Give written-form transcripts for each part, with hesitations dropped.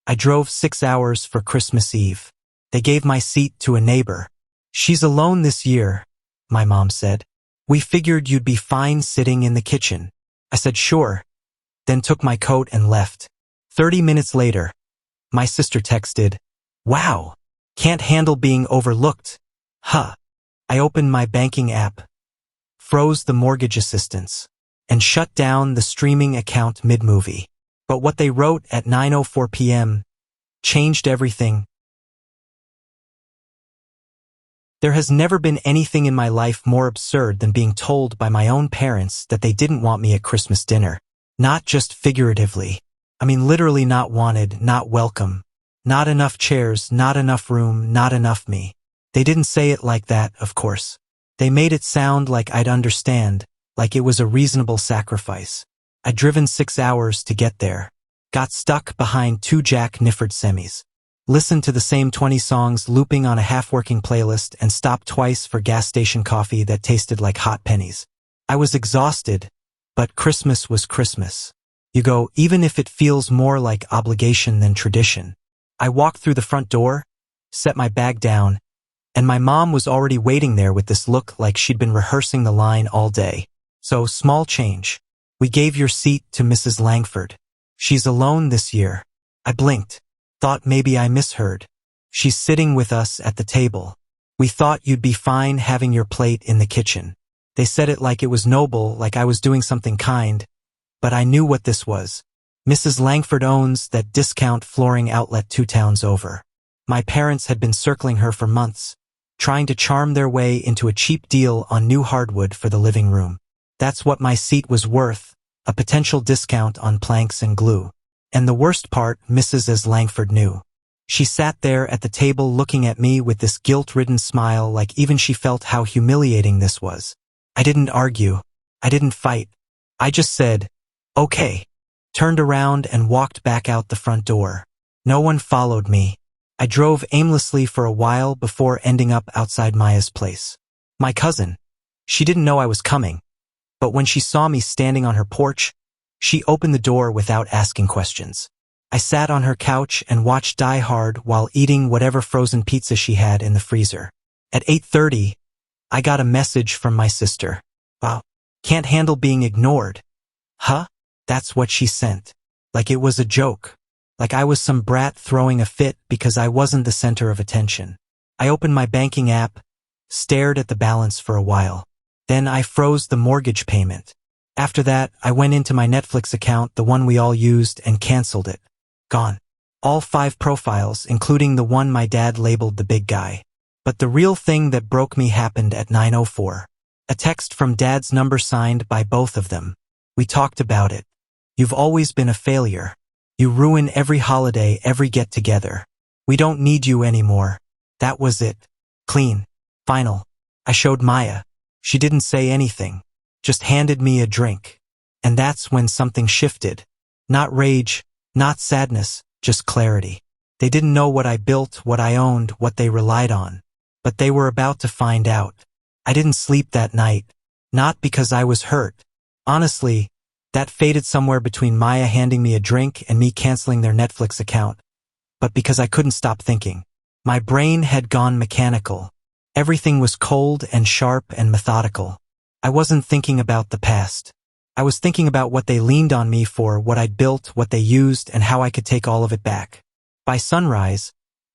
I drove 6 hours for Christmas Eve. They gave my seat to a neighbor. "She's alone this year," my mom said. "We figured you'd be fine sitting in the kitchen." I said sure, then took my coat and left. 30 minutes later, my sister texted, "Wow, can't handle being overlooked. Huh." I opened my banking app, froze the mortgage assistance, and shut down the streaming account mid-movie. But what they wrote at 9:04 p.m. changed everything. There has never been anything in my life more absurd than being told by my own parents that they didn't want me at Christmas dinner. Not just figuratively. I mean literally not wanted, not welcome. Not enough chairs, not enough room, not enough me. They didn't say it like that, of course. They made it sound like I'd understand, like it was a reasonable sacrifice. I'd driven 6 hours to get there. Got stuck behind 2 Jack Nifford semis. Listened to the same 20 songs looping on a half-working playlist and stopped twice for gas station coffee that tasted like hot pennies. I was exhausted, but Christmas was Christmas. You go, even if it feels more like obligation than tradition. I walked through the front door, set my bag down, and my mom was already waiting there with this look like she'd been rehearsing the line all day. "So, small change. We gave your seat to Mrs. Langford. She's alone this year." I blinked. Thought maybe I misheard. "She's sitting with us at the table. We thought you'd be fine having your plate in the kitchen." They said it like it was noble, like I was doing something kind, but I knew what this was. Mrs. Langford owns that discount flooring outlet 2 towns over. My parents had been circling her for months, trying to charm their way into a cheap deal on new hardwood for the living room. That's what my seat was worth, a potential discount on planks and glue. And the worst part, Mrs. Langford knew. She sat there at the table looking at me with this guilt-ridden smile like even she felt how humiliating this was. I didn't argue. I didn't fight. I just said, "Okay," turned around and walked back out the front door. No one followed me. I drove aimlessly for a while before ending up outside Maya's place. My cousin. She didn't know I was coming, but when she saw me standing on her porch, she opened the door without asking questions. I sat on her couch and watched Die Hard while eating whatever frozen pizza she had in the freezer. At 8:30, I got a message from my sister. "Wow, can't handle being ignored." Huh? That's what she sent. Like it was a joke. Like I was some brat throwing a fit because I wasn't the center of attention. I opened my banking app, stared at the balance for a while. Then I froze the mortgage payment. After that, I went into my Netflix account, the one we all used, and canceled it. Gone. All 5 profiles, including the one my dad labeled the big guy. But the real thing that broke me happened at 9:04. A text from Dad's number signed by both of them. "We talked about it. You've always been a failure. You ruin every holiday, every get-together. We don't need you anymore." That was it. Clean. Final. I showed Maya. She didn't say anything. Just handed me a drink. And that's when something shifted. Not rage, not sadness, just clarity. They didn't know what I built, what I owned, what they relied on. But they were about to find out. I didn't sleep that night. Not because I was hurt. Honestly, that faded somewhere between Maya handing me a drink and me canceling their Netflix account. But because I couldn't stop thinking. My brain had gone mechanical. Everything was cold and sharp and methodical. I wasn't thinking about the past. I was thinking about what they leaned on me for, what I'd built, what they used, and how I could take all of it back. By sunrise,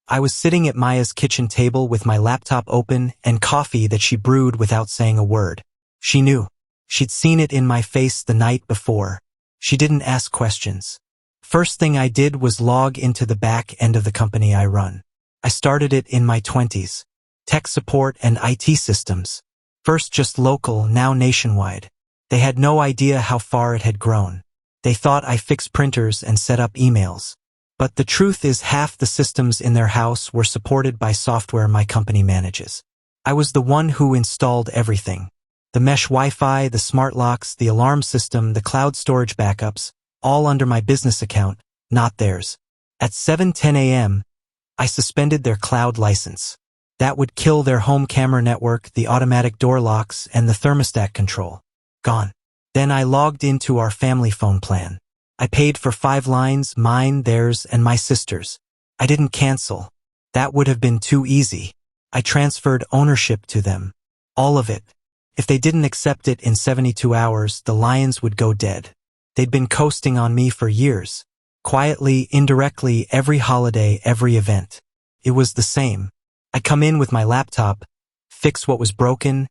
I was sitting at Maya's kitchen table with my laptop open and coffee that she brewed without saying a word. She knew. She'd seen it in my face the night before. She didn't ask questions. First thing I did was log into the back end of the company I run. I started it in my 20s. Tech support and IT systems. First just local, now nationwide. They had no idea how far it had grown. They thought I fixed printers and set up emails. But the truth is half the systems in their house were supported by software my company manages. I was the one who installed everything. The mesh Wi-Fi, the smart locks, the alarm system, the cloud storage backups, all under my business account, not theirs. At 7:10 a.m., I suspended their cloud license. That would kill their home camera network, the automatic door locks, and the thermostat control. Gone. Then I logged into our family phone plan. I paid for 5 lines, mine, theirs, and my sister's. I didn't cancel. That would have been too easy. I transferred ownership to them. All of it. If they didn't accept it in 72 hours, the Lions would go dead. They'd been coasting on me for years. Quietly, indirectly, every holiday, every event. It was the same. I'd come in with my laptop, fix what was broken,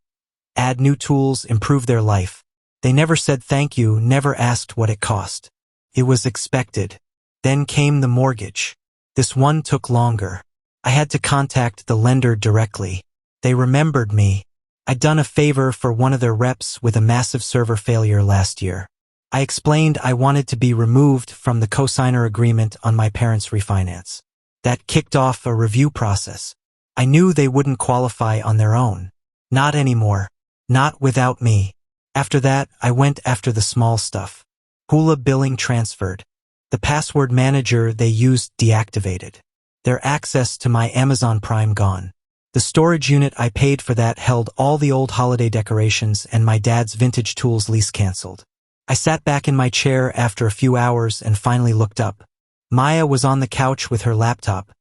add new tools, improve their life. They never said thank you, never asked what it cost. It was expected. Then came the mortgage. This one took longer. I had to contact the lender directly. They remembered me. I'd done a favor for one of their reps with a massive server failure last year. I explained I wanted to be removed from the cosigner agreement on my parents' refinance. That kicked off a review process. I knew they wouldn't qualify on their own. Not anymore. Not without me. After that, I went after the small stuff. Hula billing transferred. The password manager they used deactivated. Their access to my Amazon Prime gone. The storage unit I paid for that held all the old holiday decorations, and my dad's vintage tools lease canceled. I sat back in my chair after a few hours and finally looked up. Maya was on the couch with her laptop,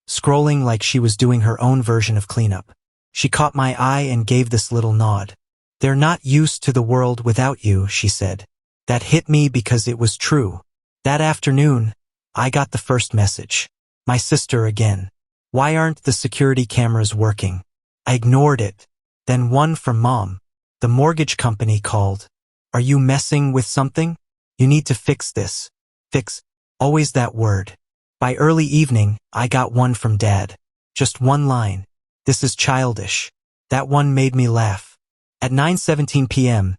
scrolling like she was doing her own version of cleanup. She caught my eye and gave this little nod. "They're not used to the world without you," she said. That hit me because it was true. That afternoon, I got the first message. My sister again. "Why aren't the security cameras working?" I ignored it. Then one from Mom. "The mortgage company called. Are you messing with something? You need to fix this." Fix. Always that word. By early evening, I got one from Dad. Just one line. "This is childish." That one made me laugh. At 9:17 p.m.,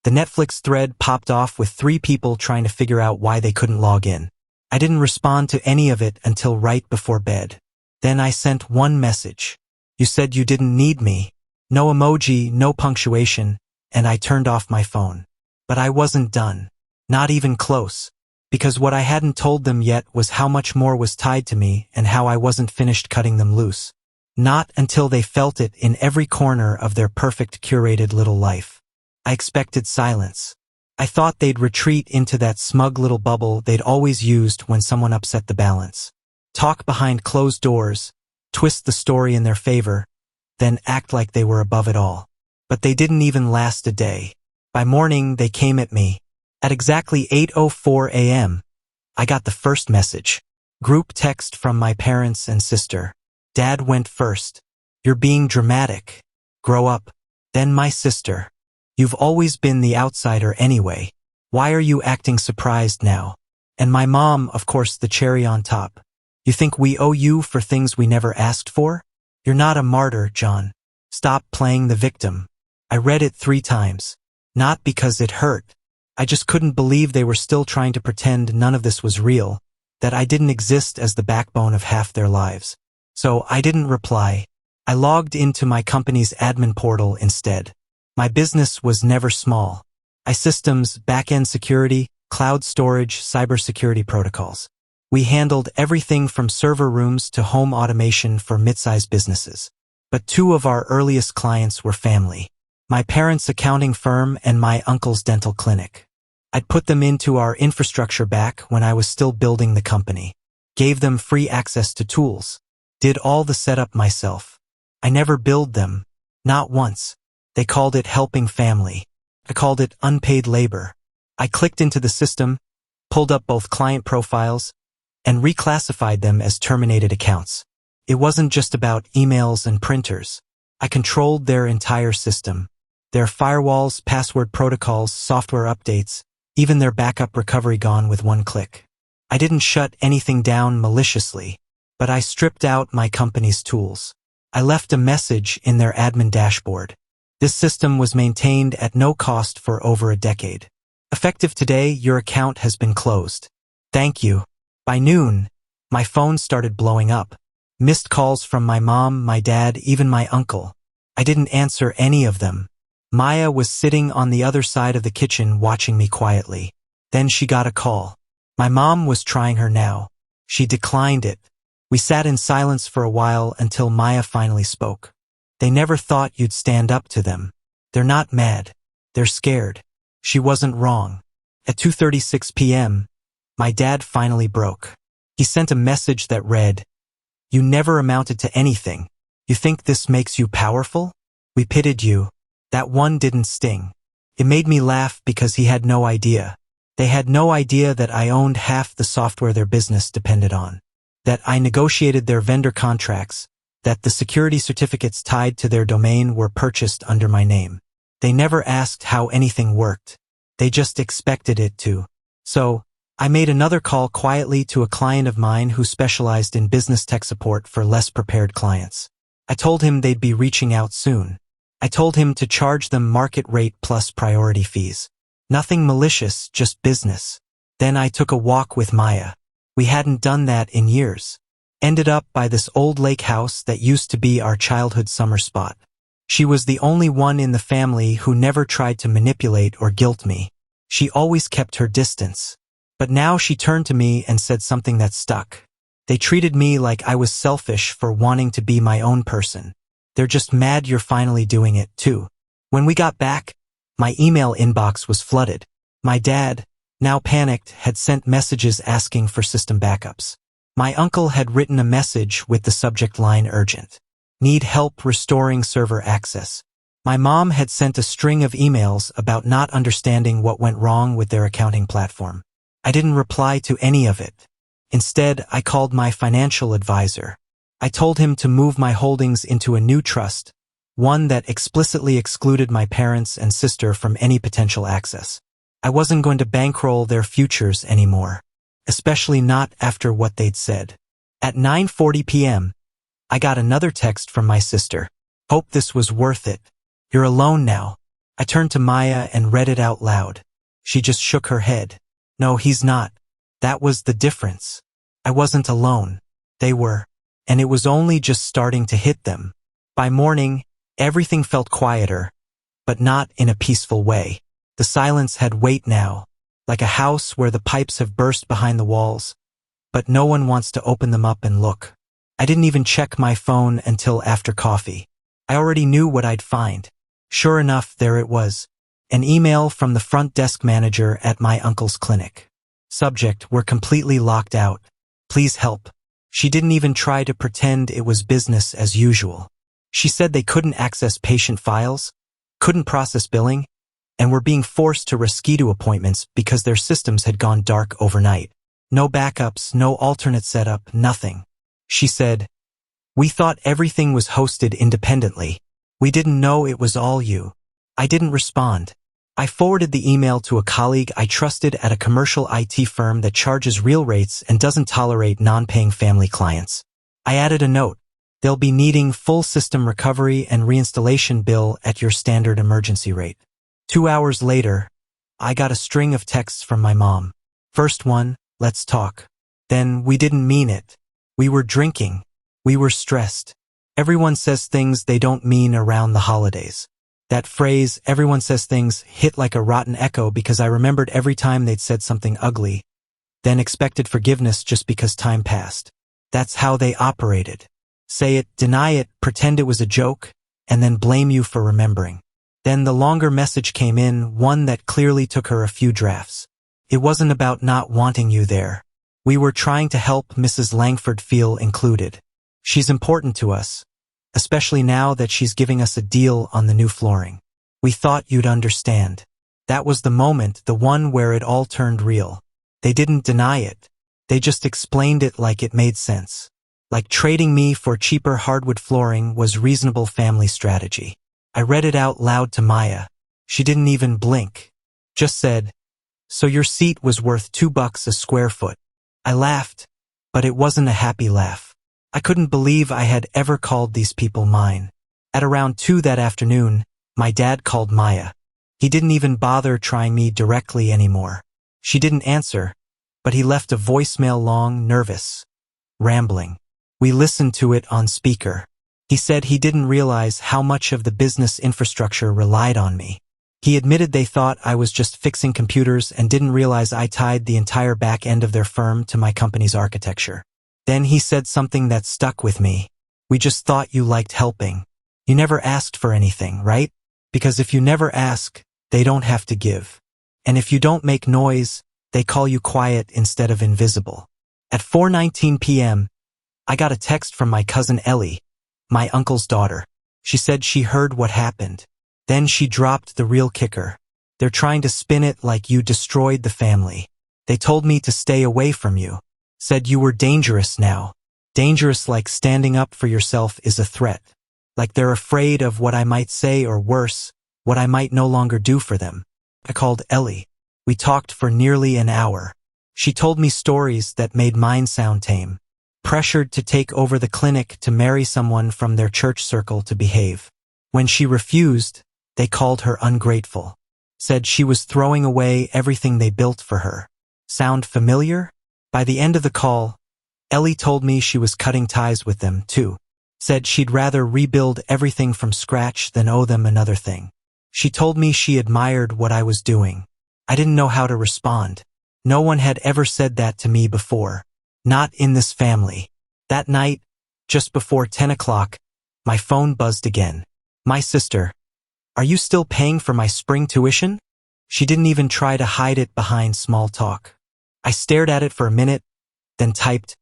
the Netflix thread popped off with 3 people trying to figure out why they couldn't log in. I didn't respond to any of it until right before bed. Then I sent one message. "You said you didn't need me." No emoji, no punctuation, and I turned off my phone. But I wasn't done. Not even close. Because what I hadn't told them yet was how much more was tied to me and how I wasn't finished cutting them loose. Not until they felt it in every corner of their perfect curated little life. I expected silence. I thought they'd retreat into that smug little bubble they'd always used when someone upset the balance. Talk behind closed doors, twist the story in their favor, then act like they were above it all. But they didn't even last a day. By morning, they came at me. At exactly 8:04 a.m., I got the first message. Group text from my parents and sister. Dad went first. "You're being dramatic. Grow up." Then my sister. "You've always been the outsider anyway. Why are you acting surprised now?" And my mom, of course, the cherry on top. "You think we owe you for things we never asked for? You're not a martyr, John. Stop playing the victim." I read it 3 times. Not because it hurt. I just couldn't believe they were still trying to pretend none of this was real, that I didn't exist as the backbone of half their lives. So I didn't reply. I logged into my company's admin portal instead. My business was never small. Systems, back-end security, cloud storage, cybersecurity protocols. We handled everything from server rooms to home automation for mid-sized businesses. But 2 of our earliest clients were family. My parents' accounting firm and my uncle's dental clinic. I'd put them into our infrastructure back when I was still building the company. Gave them free access to tools. Did all the setup myself. I never billed them. Not once. They called it helping family. I called it unpaid labor. I clicked into the system, pulled up both client profiles, and reclassified them as terminated accounts. It wasn't just about emails and printers. I controlled their entire system. Their firewalls, password protocols, software updates, even their backup recovery gone with one click. I didn't shut anything down maliciously, but I stripped out my company's tools. I left a message in their admin dashboard. This system was maintained at no cost for over a decade. Effective today, your account has been closed. Thank you. By noon, my phone started blowing up. Missed calls from my mom, my dad, even my uncle. I didn't answer any of them. Maya was sitting on the other side of the kitchen watching me quietly. Then she got a call. My mom was trying her now. She declined it. We sat in silence for a while until Maya finally spoke. "They never thought you'd stand up to them. They're not mad. They're scared." She wasn't wrong. At 2:36 p.m., My dad finally broke. He sent a message that read, "You never amounted to anything. You think this makes you powerful? We pitied you." That one didn't sting. It made me laugh because he had no idea. They had no idea that I owned half the software their business depended on, that I negotiated their vendor contracts, that the security certificates tied to their domain were purchased under my name. They never asked how anything worked. They just expected it to. So, I made another call quietly to a client of mine who specialized in business tech support for less prepared clients. I told him they'd be reaching out soon. I told him to charge them market rate plus priority fees. Nothing malicious, just business. Then I took a walk with Maya. We hadn't done that in years. Ended up by this old lake house that used to be our childhood summer spot. She was the only one in the family who never tried to manipulate or guilt me. She always kept her distance. But now she turned to me and said something that stuck. They treated me like I was selfish for wanting to be my own person. They're just mad you're finally doing it, too. When we got back, my email inbox was flooded. My dad, now panicked, had sent messages asking for system backups. My uncle had written a message with the subject line urgent. Need help restoring server access. My mom had sent a string of emails about not understanding what went wrong with their accounting platform. I didn't reply to any of it. Instead, I called my financial advisor. I told him to move my holdings into a new trust, one that explicitly excluded my parents and sister from any potential access. I wasn't going to bankroll their futures anymore, especially not after what they'd said. At 9:40 p.m., I got another text from my sister. "Hope this was worth it. You're alone now." I turned to Maya and read it out loud. She just shook her head. "No, he's not. That was the difference. I wasn't alone. They were. And it was only just starting to hit them." By morning, everything felt quieter, but not in a peaceful way. The silence had weight now, like a house where the pipes have burst behind the walls, but no one wants to open them up and look. I didn't even check my phone until after coffee. I already knew what I'd find. Sure enough, there it was. An email from the front desk manager at my uncle's clinic. Subject: "We're completely locked out. Please help." She didn't even try to pretend it was business as usual. She said they couldn't access patient files, couldn't process billing, and were being forced to reschedule appointments because their systems had gone dark overnight. No backups, no alternate setup, nothing. She said, "We thought everything was hosted independently. We didn't know it was all you." I didn't respond. I forwarded the email to a colleague I trusted at a commercial IT firm that charges real rates and doesn't tolerate non-paying family clients. I added a note: "They'll be needing full system recovery and reinstallation bill at your standard emergency rate." 2 hours later, I got a string of texts from my mom. First one: "Let's talk." Then: "We didn't mean it. We were drinking. We were stressed." Everyone says things they don't mean around the holidays. That phrase, "everyone says things," hit like a rotten echo because I remembered every time they'd said something ugly, then expected forgiveness just because time passed. That's how they operated. Say it, deny it, pretend it was a joke, and then blame you for remembering. Then the longer message came in, one that clearly took her a few drafts. It wasn't about not wanting you there. We were trying to help Mrs. Langford feel included. She's important to us, especially now that she's giving us a deal on the new flooring. We thought you'd understand. That was the moment, the one where it all turned real. They didn't deny it. They just explained it like it made sense. Like trading me for cheaper hardwood flooring was reasonable family strategy. I read it out loud to Maya. She didn't even blink. Just said, "So your seat was worth $2 a square foot." I laughed, but it wasn't a happy laugh. I couldn't believe I had ever called these people mine. At around 2 that afternoon, my dad called Maya. He didn't even bother trying me directly anymore. She didn't answer, but he left a voicemail, long, nervous, rambling. We listened to it on speaker. He said he didn't realize how much of the business infrastructure relied on me. He admitted they thought I was just fixing computers and didn't realize I tied the entire back end of their firm to my company's architecture. Then he said something that stuck with me. "We just thought you liked helping. You never asked for anything, right? Because if you never ask, they don't have to give. And if you don't make noise, They call you quiet instead of invisible. At 4:19 p.m., I got a text from my cousin Ellie, my uncle's daughter. She said she heard what happened. Then she dropped the real kicker. They're trying to spin it like you destroyed the family. They told me to stay away from you. Said you were dangerous now. Dangerous like standing up for yourself is a threat. Like they're afraid of what I might say or worse, what I might no longer do for them. I called Ellie. We talked for nearly an hour. She told me stories that made mine sound tame. Pressured to take over the clinic to marry someone from their church circle to behave. When she refused, they called her ungrateful. Said she was throwing away everything they built for her. Sound familiar? By the end of the call, Ellie told me she was cutting ties with them, too. Said she'd rather rebuild everything from scratch than owe them another thing. She told me she admired what I was doing. I didn't know how to respond. No one had ever said that to me before. Not in this family. That night, just before 10 o'clock, my phone buzzed again. My sister. Are you still paying for my spring tuition? She didn't even try to hide it behind small talk. I stared at it for a minute, then typed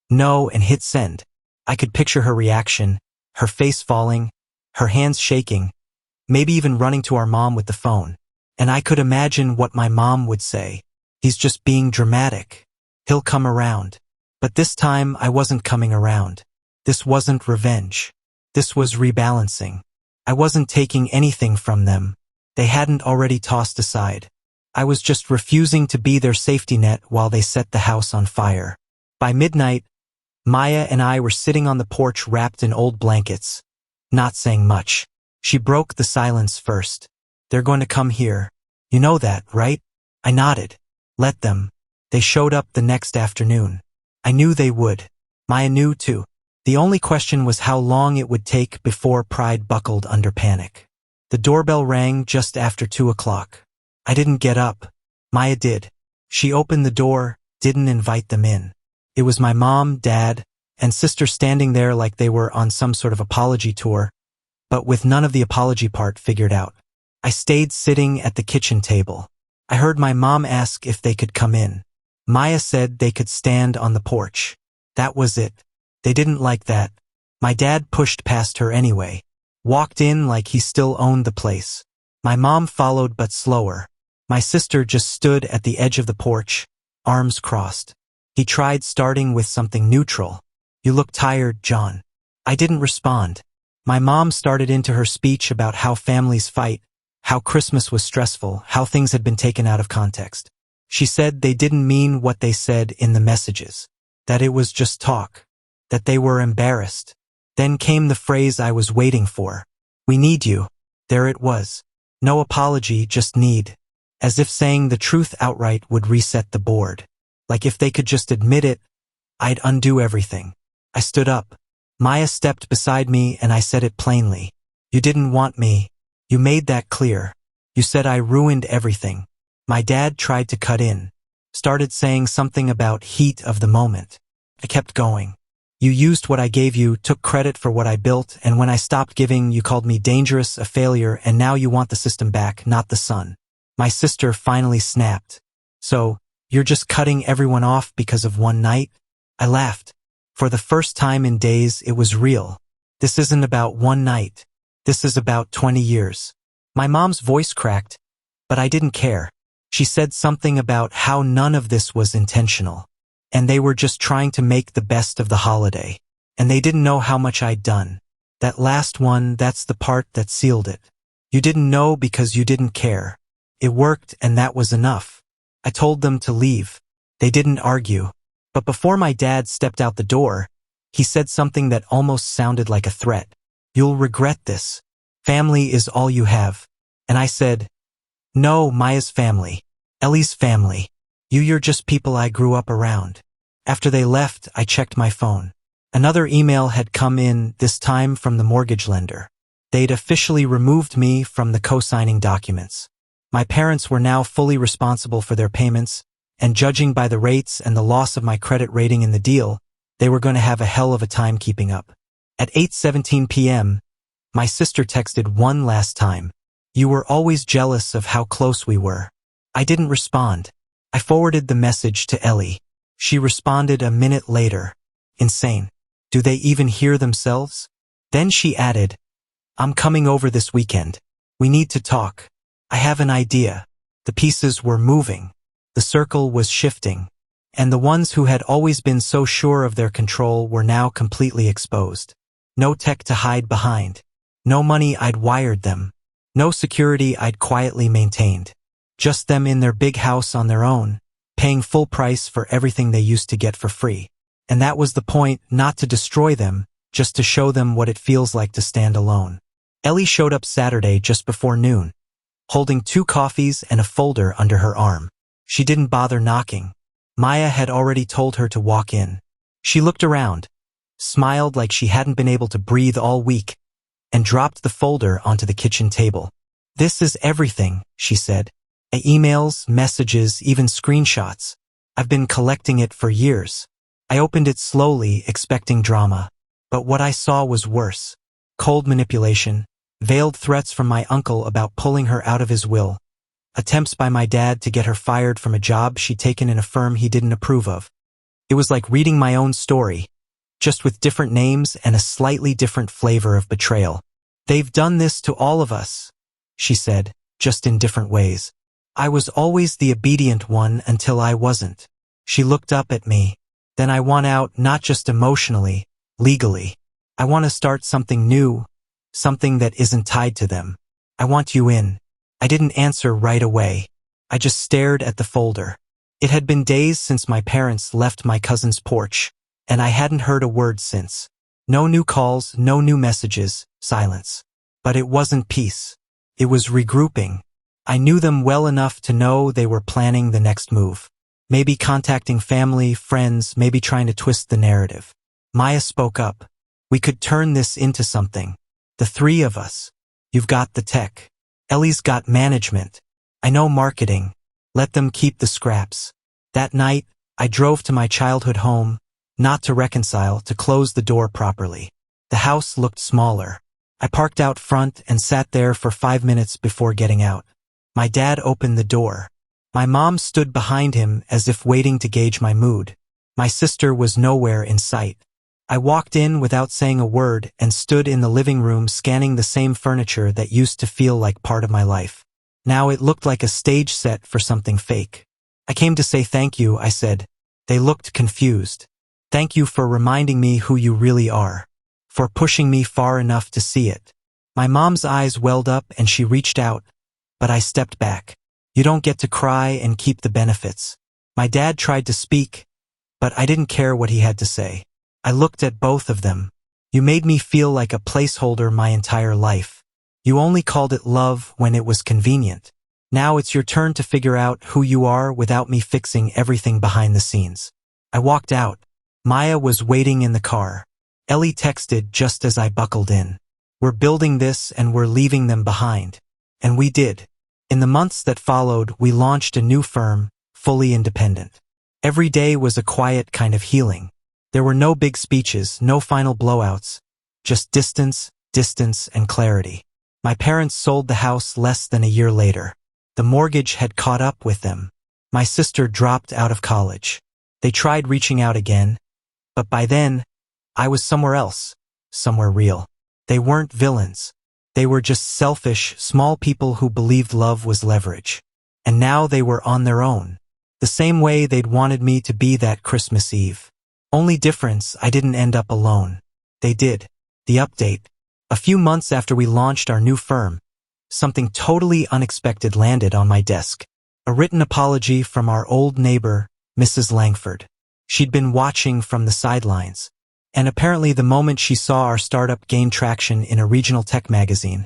no and hit send. I could picture her reaction, her face falling, her hands shaking, maybe even running to our mom with the phone. And I could imagine what my mom would say. He's just being dramatic. He'll come around. But this time I wasn't coming around. This wasn't revenge. This was rebalancing. I wasn't taking anything from them. They hadn't already tossed aside. I was just refusing to be their safety net while they set the house on fire. By midnight, Maya and I were sitting on the porch wrapped in old blankets, not saying much. She broke the silence first. They're going to come here. You know that, right? I nodded. Let them. They showed up the next afternoon. I knew they would. Maya knew too. The only question was how long it would take before pride buckled under panic. The doorbell rang just after 2 o'clock. I didn't get up. Maya did. She opened the door, didn't invite them in. It was my mom, dad, and sister standing there like they were on some sort of apology tour, but with none of the apology part figured out. I stayed sitting at the kitchen table. I heard my mom ask if they could come in. Maya said they could stand on the porch. That was it. They didn't like that. My dad pushed past her anyway. Walked in like he still owned the place. My mom followed but slower. My sister just stood at the edge of the porch, arms crossed. He tried starting with something neutral. You look tired, John. I didn't respond. My mom started into her speech about how families fight, how Christmas was stressful, how things had been taken out of context. She said they didn't mean what they said in the messages, that it was just talk, that they were embarrassed. Then came the phrase I was waiting for. We need you. There it was. No apology, just need. As if saying the truth outright would reset the board. Like if they could just admit it, I'd undo everything. I stood up. Maya stepped beside me and I said it plainly. You didn't want me. You made that clear. You said I ruined everything. My dad tried to cut in. Started saying something about heat of the moment. I kept going. You used what I gave you, took credit for what I built, and when I stopped giving, you called me dangerous, a failure, and now you want the system back, not the son. My sister finally snapped. So, you're just cutting everyone off because of one night? I laughed. For the first time in days, it was real. This isn't about one night. This is about 20 years. My mom's voice cracked, but I didn't care. She said something about how none of this was intentional. And they were just trying to make the best of the holiday. And they didn't know how much I'd done. That last one, that's the part that sealed it. You didn't know because you didn't care. It worked and that was enough. I told them to leave. They didn't argue. But before my dad stepped out the door, he said something that almost sounded like a threat. You'll regret this. Family is all you have. And I said, no, Maya's family. Ellie's family. You're just people I grew up around. After they left, I checked my phone. Another email had come in, this time from the mortgage lender. They'd officially removed me from the co-signing documents. My parents were now fully responsible for their payments, and judging by the rates and the loss of my credit rating in the deal, they were going to have a hell of a time keeping up. At 8:17 p.m., my sister texted one last time. You were always jealous of how close we were. I didn't respond. I forwarded the message to Ellie. She responded a minute later. Insane. Do they even hear themselves? Then she added, I'm coming over this weekend. We need to talk. I have an idea. The pieces were moving. The circle was shifting. And the ones who had always been so sure of their control were now completely exposed. No tech to hide behind. No money I'd wired them. No security I'd quietly maintained. Just them in their big house on their own, paying full price for everything they used to get for free. And that was the point, not to destroy them, just to show them what it feels like to stand alone. Ellie showed up Saturday just before noon, holding 2 coffees and a folder under her arm. She didn't bother knocking. Maya had already told her to walk in. She looked around, smiled like she hadn't been able to breathe all week, and dropped the folder onto the kitchen table. This is everything, she said. Emails, messages, even screenshots. I've been collecting it for years. I opened it slowly, expecting drama. But what I saw was worse. Cold manipulation, veiled threats from my uncle about pulling her out of his will, attempts by my dad to get her fired from a job she'd taken in a firm he didn't approve of. It was like reading my own story, just with different names and a slightly different flavor of betrayal. They've done this to all of us, she said, just in different ways. I was always the obedient one until I wasn't. She looked up at me. Then I want out, not just emotionally, legally. I want to start something new, something that isn't tied to them. I want you in. I didn't answer right away. I just stared at the folder. It had been days since my parents left my cousin's porch, and I hadn't heard a word since. No new calls, no new messages, silence. But it wasn't peace. It was regrouping. I knew them well enough to know they were planning the next move. Maybe contacting family, friends, maybe trying to twist the narrative. Maya spoke up. We could turn this into something. The 3 of us. You've got the tech. Ellie's got management. I know marketing. Let them keep the scraps. That night, I drove to my childhood home, not to reconcile, to close the door properly. The house looked smaller. I parked out front and sat there for 5 minutes before getting out. My dad opened the door. My mom stood behind him as if waiting to gauge my mood. My sister was nowhere in sight. I walked in without saying a word and stood in the living room scanning the same furniture that used to feel like part of my life. Now it looked like a stage set for something fake. I came to say thank you, I said. They looked confused. Thank you for reminding me who you really are. For pushing me far enough to see it. My mom's eyes welled up and she reached out. But I stepped back. You don't get to cry and keep the benefits. My dad tried to speak, but I didn't care what he had to say. I looked at both of them. You made me feel like a placeholder my entire life. You only called it love when it was convenient. Now it's your turn to figure out who you are without me fixing everything behind the scenes. I walked out. Maya was waiting in the car. Ellie texted just as I buckled in. We're building this and we're leaving them behind. And we did. In the months that followed, we launched a new firm, fully independent. Every day was a quiet kind of healing. There were no big speeches, no final blowouts, just distance, and clarity. My parents sold the house less than a year later. The mortgage had caught up with them. My sister dropped out of college. They tried reaching out again, but by then, I was somewhere else, somewhere real. They weren't villains. They were just selfish, small people who believed love was leverage. And now they were on their own. The same way they'd wanted me to be that Christmas Eve. Only difference, I didn't end up alone. They did. The update. A few months after we launched our new firm, something totally unexpected landed on my desk. A written apology from our old neighbor, Mrs. Langford. She'd been watching from the sidelines. And apparently the moment she saw our startup gain traction in a regional tech magazine,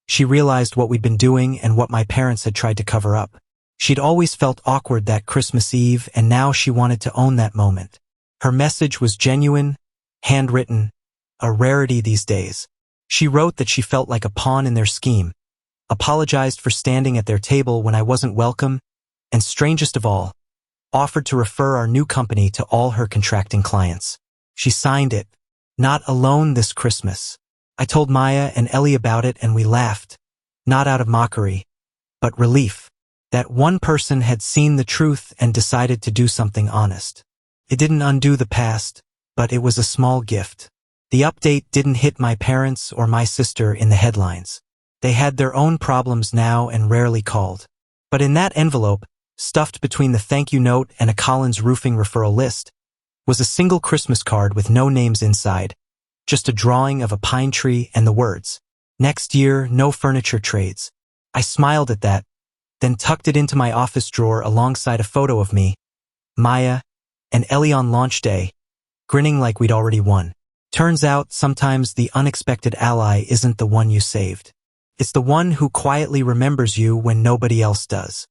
she realized what we'd been doing and what my parents had tried to cover up. She'd always felt awkward that Christmas Eve, and now she wanted to own that moment. Her message was genuine, handwritten, a rarity these days. She wrote that she felt like a pawn in their scheme, apologized for standing at their table when I wasn't welcome, and strangest of all, offered to refer our new company to all her contracting clients. She signed it, not alone this Christmas. I told Maya and Ellie about it and we laughed, not out of mockery, but relief. That one person had seen the truth and decided to do something honest. It didn't undo the past, but it was a small gift. The update didn't hit my parents or my sister in the headlines. They had their own problems now and rarely called. But in that envelope, stuffed between the thank you note and a Collins Roofing referral list, was a single Christmas card with no names inside, just a drawing of a pine tree and the words, "Next year, no furniture trades." I smiled at that, then tucked it into my office drawer alongside a photo of me, Maya, and Ellie on launch day, grinning like we'd already won. Turns out, sometimes the unexpected ally isn't the one you saved. It's the one who quietly remembers you when nobody else does.